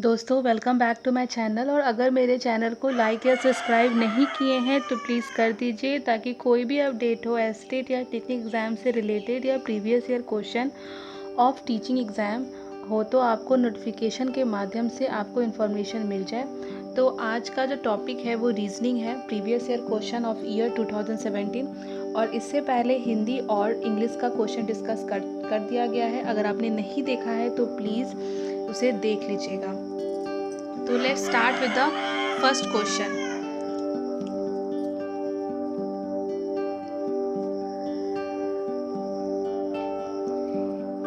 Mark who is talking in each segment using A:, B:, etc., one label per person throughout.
A: दोस्तों welcome back to my channel. और अगर मेरे चैनल को लाइक या सब्सक्राइब नहीं किए हैं तो प्लीज़ कर दीजिए, ताकि कोई भी अपडेट हो एस्टेट या टेक्निक एग्ज़ाम से रिलेटेड या previous year question of teaching exam हो तो आपको नोटिफिकेशन के माध्यम से आपको इन्फॉर्मेशन मिल जाए। तो आज का जो टॉपिक है वो रीजनिंग है, previous year question of year 2017। और इससे पहले हिंदी और इंग्लिश का क्वेश्चन डिस्कस कर दिया गया है। अगर आपने नहीं देखा है तो प्लीज़ उसे देख लीजिएगा। तो let's start with the first question.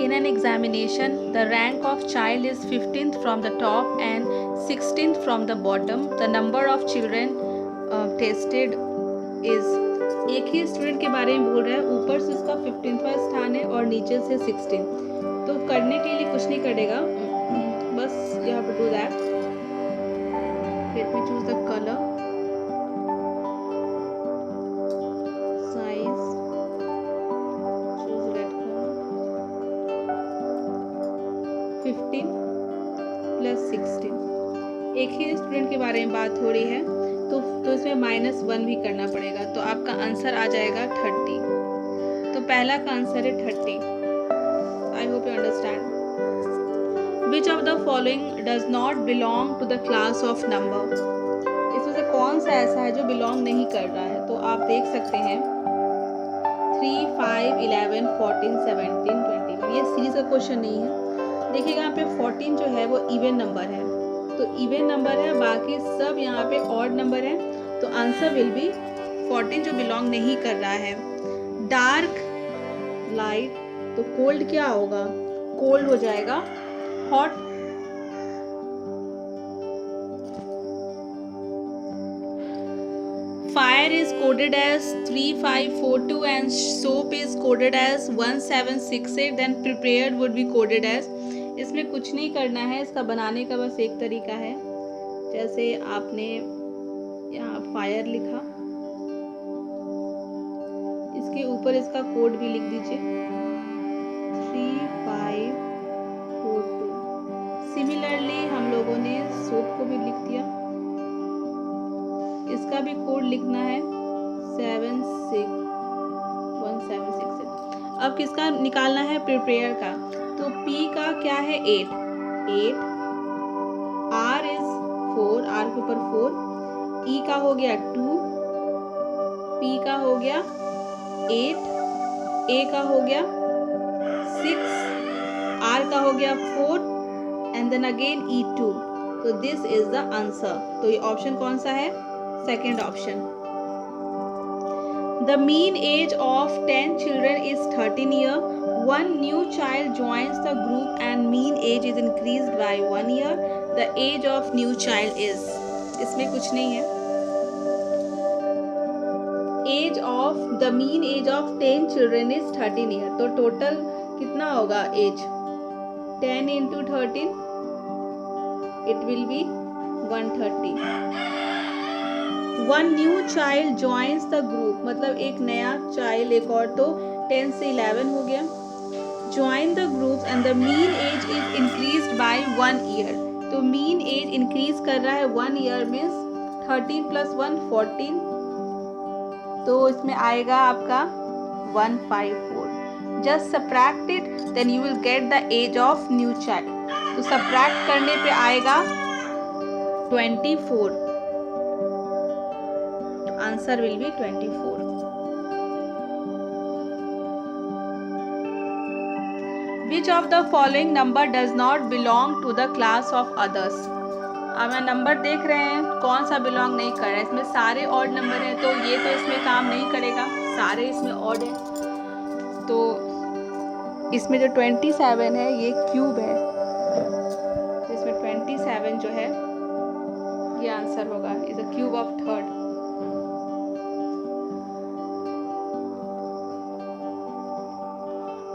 A: In an examination, the rank of child is 15th from the top and 16th from the bottom. The number of children tested is, एक ही स्टूडेंट के बारे में बोल रहा है, ऊपर से उसका 15वां स्थान है और नीचे से 16। तो करने के लिए कुछ नहीं करेगा, बस you have to do that. Let me choose the color, size, choose red color. 15 plus 16, एक ही स्टूडेंट के बारे में बात हो रही है तो इसमें -1 भी करना पड़ेगा। तो आपका आंसर आ जाएगा 30। तो पहला का आंसर है 30। I hope you understand. Which of the following does not belong to the class of number? इसमें से कौन सा ऐसा है जो बिलोंग नहीं कर रहा है? तो आप देख सकते हैं 3, 5, 11, 14, 17, 21। ये सीरीज का क्वेश्चन नहीं है। देखिएगा यहाँ पे 14 जो है वो इवन नंबर है, तो इवन नंबर है, बाकी सब यहाँ पे ऑड नंबर है। तो आंसर विल बी 14 जो बिलोंग नहीं कर रहा है। डार्क, लाइट, तो कोल्ड क्या होगा? कोल्ड हो जाएगा hot. Fire is coded as 3542 and soap is coded as 1768, then prepared would be coded as। इसमें कुछ नहीं करना है, इसका बनाने का बस एक तरीका है। जैसे आपने यहाँ फायर लिखा, इसके ऊपर इसका कोड भी लिख दीजिए 3542। सिमिलरली हम लोगों ने सोप को भी लिख दिया, इसका भी कोड लिखना है 1768। अब किसका निकालना है? प्रिपेयर का। तो P का क्या है? 8। R इज 4, R के ऊपर 4। E का हो गया 2, P का हो गया 8, A का हो गया 6, R का हो गया 4 एंड देन अगेन E2। तो दिस इज द आंसर। तो ये ऑप्शन कौन सा है? Second option. The mean age of 10 children is 13 years. One new child joins the group and mean age is increased by 1 year. The age of new child is, इसमें कुछ नहीं है। The mean age of 10 children is 13 years. तो total कितना होगा as? 10 into 13, it will be 130. One new child joins the group, मतलब एक नया चाइल्ड, एक और, तो 10 से 11 हो गया। Join the group and the mean age is increased by 1 year. तो mean age increase कर रहा है 1 year means 13 plus 1 14। तो इसमें आएगा आपका 154। Just subtract it, then you will get the age of new child. तो subtract करने पे आएगा 24। Answer will be 24. Which of the following number does not belong to the class of others? अब मैं नंबर देख रहे हैं कौन सा बिलोंग नहीं कर रहा है। इसमें सारे ऑड नंबर हैं, तो ये तो इसमें काम नहीं करेगा, सारे इसमें ऑड है। तो इसमें जो 27 है ये क्यूब है, तो इसमें 27 जो है ये आंसर होगा, is a cube of third.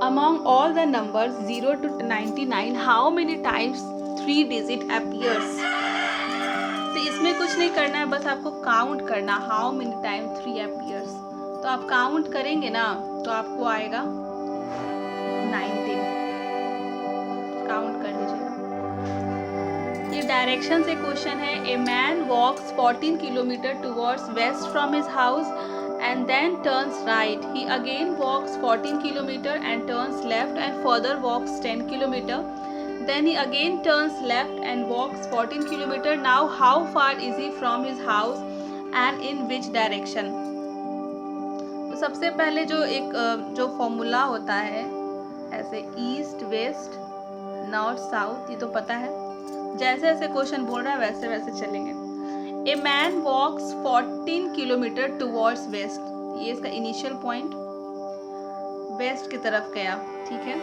A: Among all the numbers 0 to 99, how many times 3 digit appears? तो इसमें कुछ नहीं करना है, बस आपको काउंट करना how many times 3 appears। तो आप काउंट करेंगे ना तो आपको आएगा 19। काउंट कर लीजिएगा। ये डायरेक्शन से क्वेश्चन है। A man walks 14 kilometre towards west from his house and then turns right. He again walks 14 kilometre and turns left and further walks 10 kilometre. Then he again turns left and walks 14 kilometer. Now how far is he from his house and in which direction? तो सबसे पहले जो formula होता है ऐसे east west north south, ये तो पता है। जैसे जैसे क्वेश्चन बोल रहा है वैसे वैसे चलेंगे। A man walks 14 kilometre towards west, ये इसका इनिशियल पॉइंट वेस्ट की तरफ गया, ठीक है।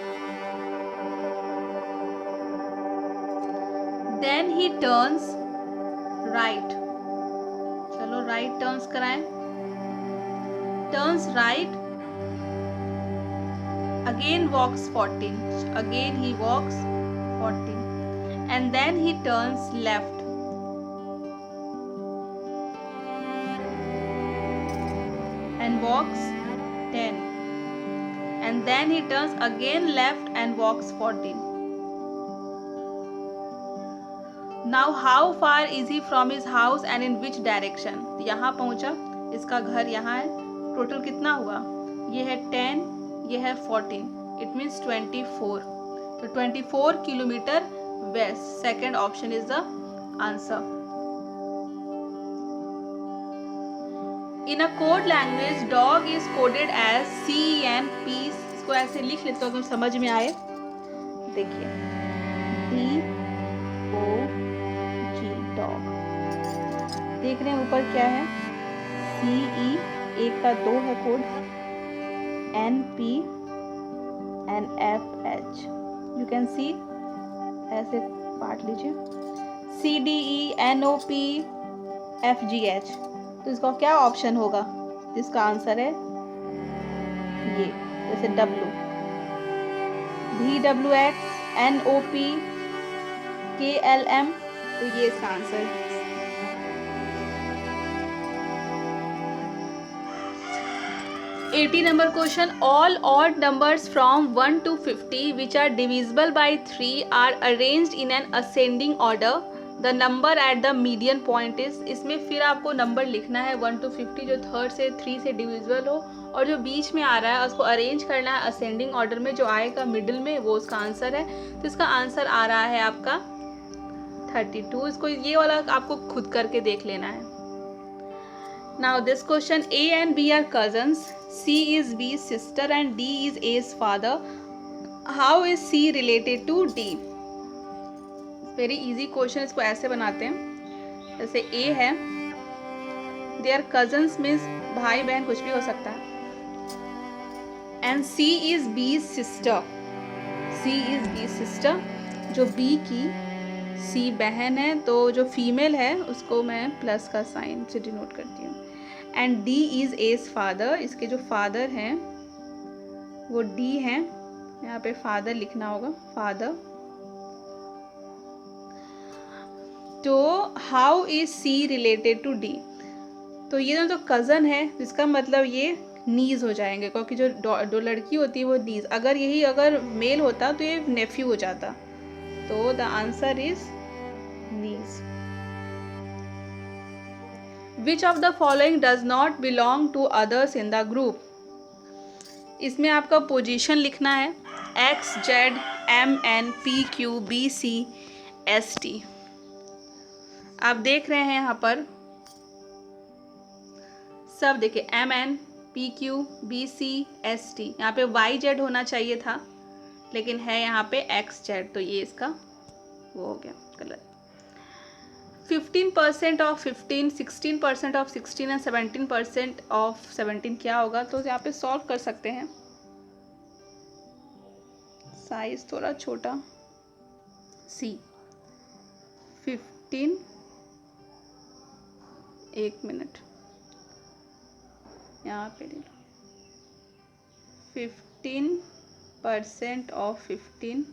A: देन ही टर्न्स राइट, चलो राइट टर्न्स कराएं। Turns right, again walks 14, again he walks 14 and then he turns left and walks 10 and then he turns again left and walks 14. Now how far is he from his house and in which direction? यहाँ पहुंचा, इसका घर यहाँ है, total कितना हुआ, ये है 10, ये है 14, इट मीन्स 24। तो 24 kilometre west, second option is the answer. In a code language dog is coded as CEN piece. इसको ऐसे लिख लेते हो अगर समझ में आए। देखिए DOG डॉग, देख रहे हैं ऊपर क्या है, CE, एक का 2 है code, NP and FH, you can see, ऐसे बांट लीजिए, CDE NOP FGH। तो इसका क्या ऑप्शन होगा, इसका आंसर है ये, जैसे W, VWX NOP KLM, तो ये इसका आंसर है। 80 number question, all odd numbers from 1 to 50 which are divisible by 3 are arranged in an ascending order. The number at the median point is, इसमें फिर आपको नंबर लिखना है 1 to 50 जो थर्ड से 3 से डिविजिबल हो, और जो बीच में आ रहा है उसको अरेंज करना है असेंडिंग ऑर्डर में, जो आएगा मिडिल में वो उसका आंसर है। तो इसका आंसर आ रहा है आपका 32। इसको ये वाला आपको खुद करके देख लेना है। Now this question, A and B are cousins, C is B's sister and D is A's father. How is C related to D? Very easy question, इसको ऐसे बनाते हैं, जैसे A है, they are cousins means भाई बहन कुछ भी हो सकता है, and C is B's sister, C is B's sister, जो B की C बहन है, तो जो फीमेल है उसको मैं प्लस का साइन से डिनोट करती हूँ। And D is A's father, इसके जो फादर हैं वो D हैं, यहाँ पे फादर लिखना होगा, फादर। तो how is C related to D? तो ये तो कज़न है, इसका मतलब ये नीज हो जाएंगे, क्योंकि जो लड़की होती है वो नीज, अगर मेल होता तो ये नेफ्यू हो जाता। तो the answer is knees. Which of the following does not belong to others in the group? इसमें आपका पोजीशन लिखना है X, Z, M, N, P, Q, B, C, S, T। आप देख रहे हैं यहाँ पर सब देखिए M, N, P, Q, B, C, S, T। यहाँ पे Y, Z होना चाहिए था, लेकिन है यहाँ पे X, Z, तो ये इसका वो हो गया गलत। 15% ऑफ 15, 16% ऑफ 16 एंड 17% ऑफ 17 क्या होगा? तो यहाँ पे सॉल्व कर सकते हैं, साइज थोड़ा छोटा, C 15, एक मिनट यहाँ पे ले लो, 15% of 15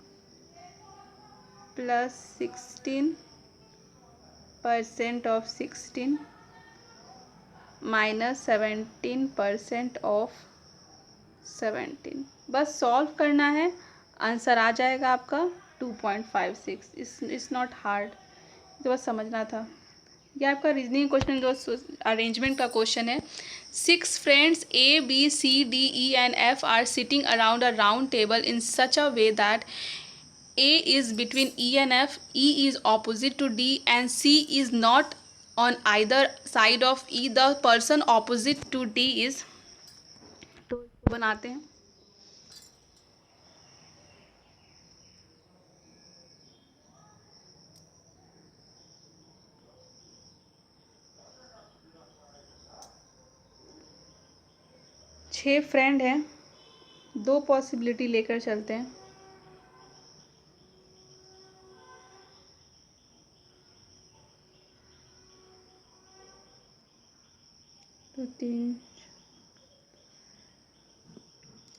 A: plus 16% of 16 minus 17% of 17। बस सॉल्व करना है, आंसर आ जाएगा आपका 2.56। इट्स नॉट हार्ड, तो बस समझना था। ये आपका रीजनिंग क्वेश्चन जो अरेंजमेंट का क्वेश्चन है। 6 friends A, B, C, D, E and F are sitting around a round table in such a way that A is between E and F, E is opposite to D and C is not on either side of E. The person opposite to D is, तो इसको बनाते हैं। छः friend हैं, 2 possibility लेकर चलते हैं। तो 3,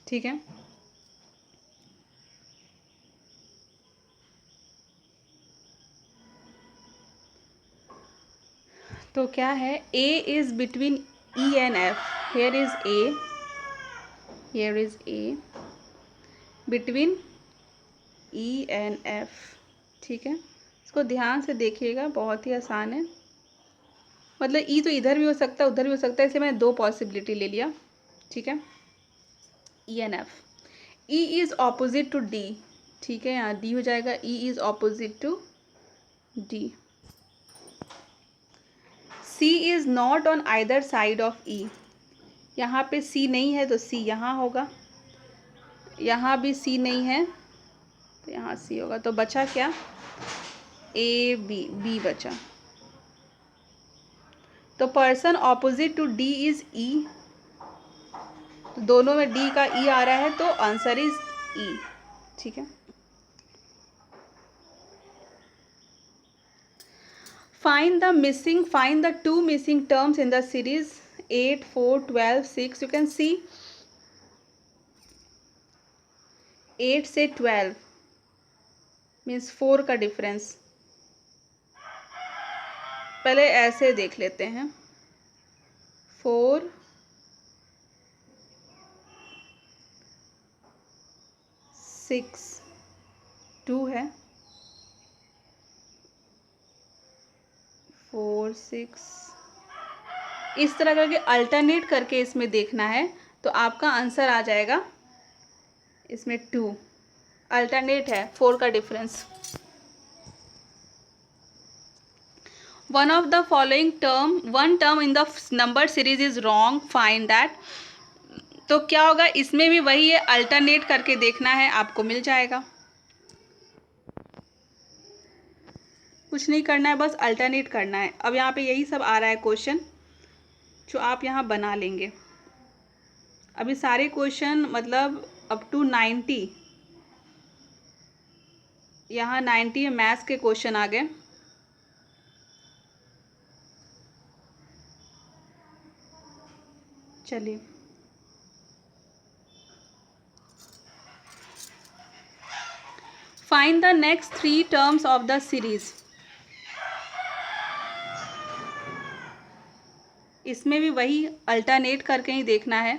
A: ठीक है। तो क्या है, A is between E and F. Here is A, here is A between E and F, ठीक है। इसको ध्यान से देखिएगा, बहुत ही आसान है। मतलब E तो इधर भी हो सकता है, उधर भी हो सकता है, इसलिए मैंने 2 पॉसिबिलिटी ले लिया, ठीक है। E and F. E is opposite to D, ठीक है, यहाँ D हो जाएगा। E is opposite to D. C is not on either side of E. यहाँ पे C नहीं है तो C यहाँ होगा, यहाँ भी C नहीं है तो यहाँ C होगा। तो बचा क्या, A, B बचा। तो person opposite to D is E, तो दोनों में D का E आ रहा है तो आंसर इज E, ठीक है। Find the 2 missing terms in the series 8, 4, 12, 6. You can see 8 से 12 मीन्स 4 का डिफरेंस। पहले ऐसे देख लेते हैं, 4, 6, 2 है, 4, 6, इस तरह करके अल्टरनेट करके इसमें देखना है तो आपका आंसर आ जाएगा इसमें 2। अल्टरनेट है, 4 का difference. One of the following one term in the number series is wrong, find that. तो क्या होगा, इसमें भी वही है, अल्टरनेट करके देखना है, आपको मिल जाएगा। कुछ नहीं करना है, बस अल्टरनेट करना है। अब यहाँ पे यही सब आ रहा है क्वेश्चन जो आप यहाँ बना लेंगे। अभी सारे क्वेश्चन मतलब अप टू 90, यहाँ 90 मैथ्स के क्वेश्चन आ गए। चलिए, find the next 3 terms of the series. इसमें भी वही अल्टरनेट करके ही देखना है।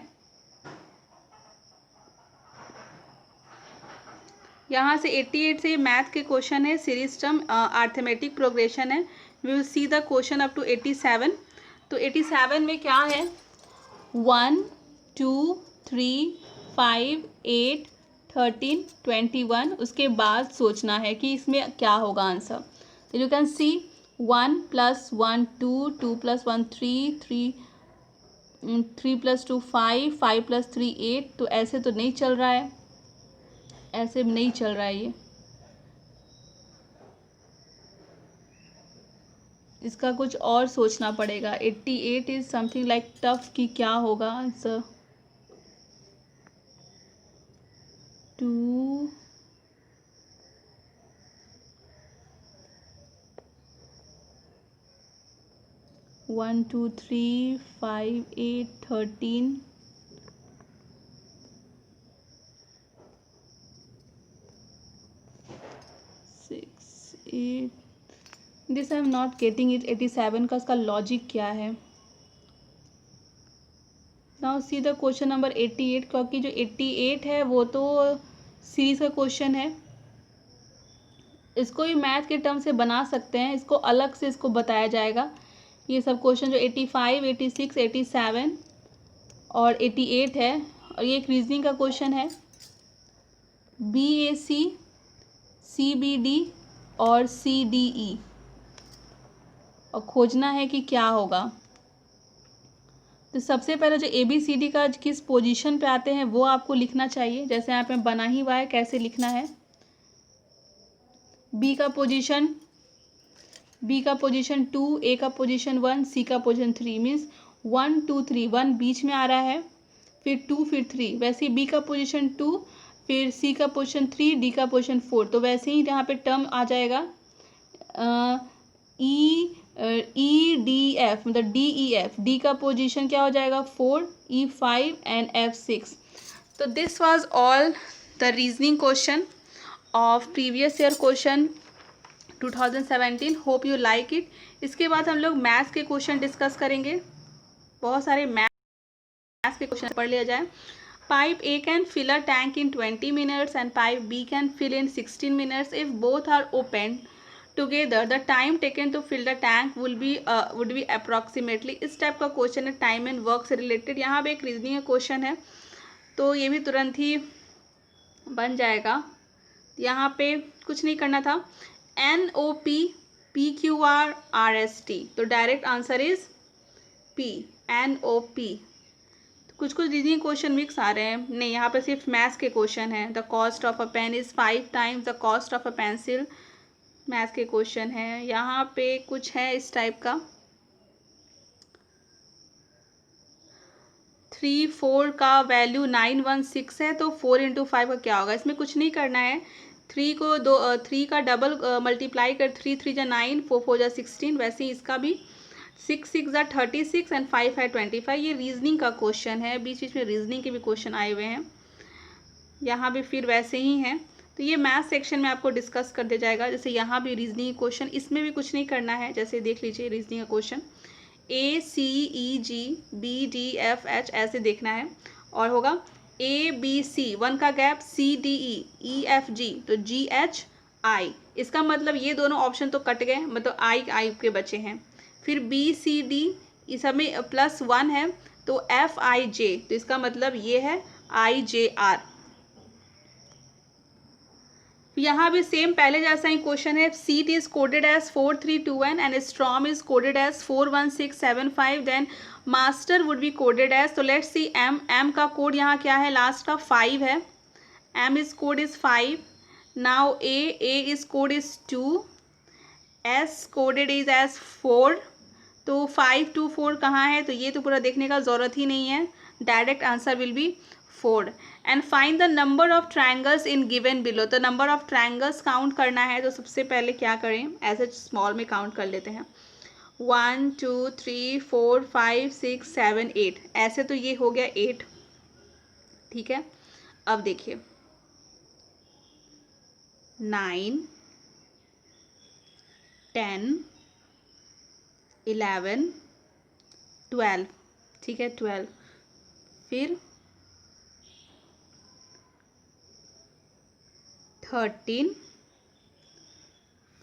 A: यहाँ से 88 से मैथ के क्वेश्चन है, सीरीज टर्म अर्थमेटिक प्रोग्रेशन है। We will see the question up to 87। तो 87 में क्या है, 1, 2, 3, 5, 8, 13, 21। उसके बाद सोचना है कि इसमें क्या होगा आंसर। तो यू कैन सी 1 + 1 2, 2 + 1 3, 3 + 2 5, 5 + 3 8। तो ऐसे तो नहीं चल रहा है, ऐसे नहीं चल रहा है ये। इसका कुछ और सोचना पड़ेगा। 88 इज समथिंग लाइक टफ कि क्या होगा answer. 2, 1 2 3 5 8 13, 6 8। This I am not getting it. 87 का इसका लॉजिक क्या है। Now see the question number 88, क्योंकि जो 88 है वो तो सीरीज का क्वेश्चन है। इसको भी मैथ के टर्म से बना सकते हैं, इसको अलग से इसको बताया जाएगा। ये सब क्वेश्चन जो 85, 86, 87 और 88 है, और ये एक रीजनिंग का क्वेश्चन है। BAC, CBD और CDE, और खोजना है कि क्या होगा। तो सबसे पहले जो ABCD का किस पोजीशन पे आते हैं वो आपको लिखना चाहिए। जैसे यहाँ पे बना ही हुआ है, कैसे लिखना है। B का पोजीशन 2, A का पोजीशन 1, C का पोजीशन 3, मीन्स 1 2 3, 1 बीच में आ रहा है, फिर 2, फिर 3। वैसे ही B का पोजीशन 2, फिर C का पोजीशन 3, D का पोजीशन 4। तो वैसे ही यहाँ पे टर्म आ जाएगा EDF, मतलब DEF। D का पोजीशन क्या हो जाएगा 4, E5 एंड F6। तो this was all the reasoning question of previous year question 2017। Hope you like it. इसके बाद हम लोग मैथ्स के क्वेश्चन डिस्कस करेंगे। बहुत सारे मैथ्स के क्वेश्चन पढ़ लिया जाए। Pipe A can fill a tank in 20 minutes and pipe B can fill in 16 minutes. If both are opened together, the time taken to fill the tank would be approximately। इस type का question है, time and work से related. यहाँ पे एक reasoning का question है, तो ये भी तुरंत ही बन जाएगा। यहाँ पे कुछ नहीं करना था। NOP PQR RST, तो direct answer is P, NOP। कुछ रीजनिंग क्वेश्चन मिक्स आ रहे हैं, नहीं यहाँ पे सिर्फ मैथ्स के क्वेश्चन है। The cost of a pen is 5 times the cost of a pencil, maths के क्वेश्चन है। यहाँ पे कुछ है इस टाइप का। 3 4 का वैल्यू 916 है, तो 4 × 5 का क्या होगा। इसमें कुछ नहीं करना है। 3 का डबल मल्टीप्लाई कर, 3 3 जा 9, 4 4 जा 16। वैसे ही इसका भी 6 6 जा 36 एंड 5 5 25। ये रीजनिंग का क्वेश्चन है, बीच बीच में रीजनिंग के भी क्वेश्चन आए हुए हैं। यहाँ भी फिर वैसे ही हैं। तो ये मैथ सेक्शन में आपको डिस्कस कर दिया जाएगा। जैसे यहाँ भी रीजनिंग क्वेश्चन, इसमें भी कुछ नहीं करना है। जैसे देख लीजिए रीजनिंग का क्वेश्चन, ACEG BDFH ऐसे देखना है, और होगा ABC 1 का गैप, CDE EFG, तो GHI। इसका मतलब ये दोनों ऑप्शन तो कट गए, मतलब I के बचे हैं। फिर BCD इस सब में +1 है, तो FIJ, तो इसका मतलब ये है IJR। यहाँ भी सेम पहले जैसा ही क्वेश्चन है। Seat is coded as 4321 and storm is coded as 41675, then master would be coded as, तो लेट्स सी एम का कोड यहाँ क्या है, लास्ट का 5 है। M is code is 5। Now A is code is 2, S coded is as 4। तो 5 2 4 कहाँ है, तो ये तो पूरा देखने का ज़रूरत ही नहीं है, direct answer will be 4। And find the number of triangles in given below. तो नंबर ऑफ ट्रायंगल्स काउंट करना है, तो सबसे पहले क्या करें, ऐसे स्मॉल में काउंट कर लेते हैं। 1 2 3 4 5 6 7 8, ऐसे तो ये हो गया 8, ठीक है। अब देखिए 9 10 11 12, ठीक है 12। फिर 13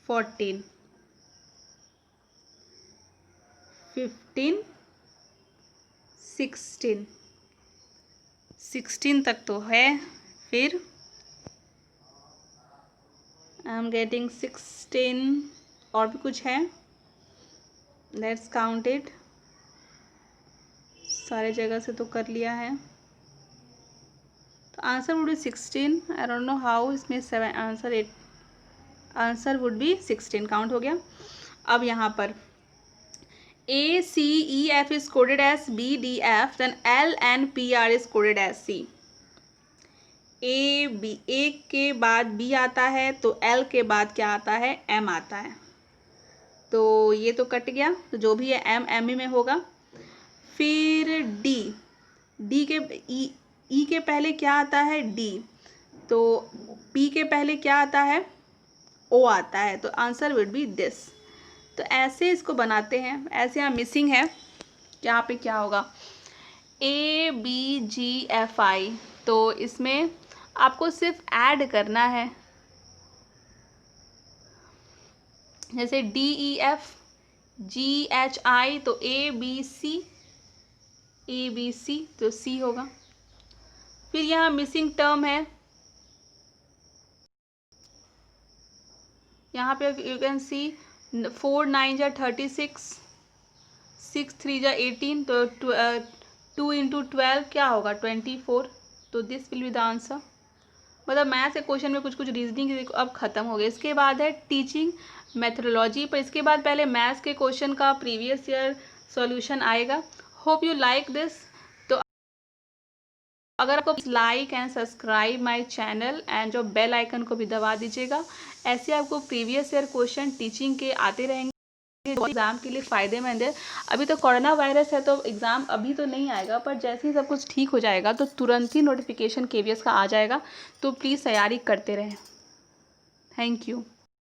A: 14 15 16 तक तो है। फिर आई एम गेटिंग 16, और भी कुछ है, लेट्स काउंट इट। सारे जगह से तो कर लिया है, तो answer would be 16। I don't know how, इसमें 7 answer 8, answer would be 16, count हो गया। अब यहाँ पर ACEF is coded as BDF, then LNPR is coded as C। A के बाद B आता है, तो L के बाद क्या आता है, M आता है। तो ये तो कट गया, तो जो भी है M ही में होगा। फिर D के E के पहले क्या आता है, D, तो P के पहले क्या आता है, O आता है, तो आंसर वुड बी दिस। तो ऐसे इसको बनाते हैं। ऐसे यहाँ मिसिंग है, यहाँ पे क्या होगा, ABGFI, तो इसमें आपको सिर्फ ऐड करना है। जैसे DEF GHI तो ABC तो C होगा। फिर यहाँ मिसिंग टर्म है, यहाँ पे यू कैन सी 4 9 जा 36, 6 3 जा 18 तो 2 इंटू 12 क्या होगा 24। तो this will be the answer. मतलब मैथ्स के क्वेश्चन में कुछ कुछ रीजनिंग अब खत्म हो गया। इसके बाद है टीचिंग मेथोडोलॉजी, पर इसके बाद पहले मैथ्स के क्वेश्चन का प्रीवियस ईयर सॉल्यूशन आएगा। Hope you like this. तो अगर आपको like and subscribe my channel and जो बेल आइकन को भी दबा दीजिएगा। ऐसे आपको प्रीवियस ईयर क्वेश्चन टीचिंग के आते रहेंगे, एग्ज़ाम के लिए फ़ायदेमंद है। अभी तो कोरोना वायरस है तो एग्ज़ाम अभी तो नहीं आएगा, पर जैसे ही सब कुछ ठीक हो जाएगा तो तुरंत ही नोटिफिकेशन KVS का आ जाएगा। तो प्लीज़ तैयारी करते रहें। Thank you.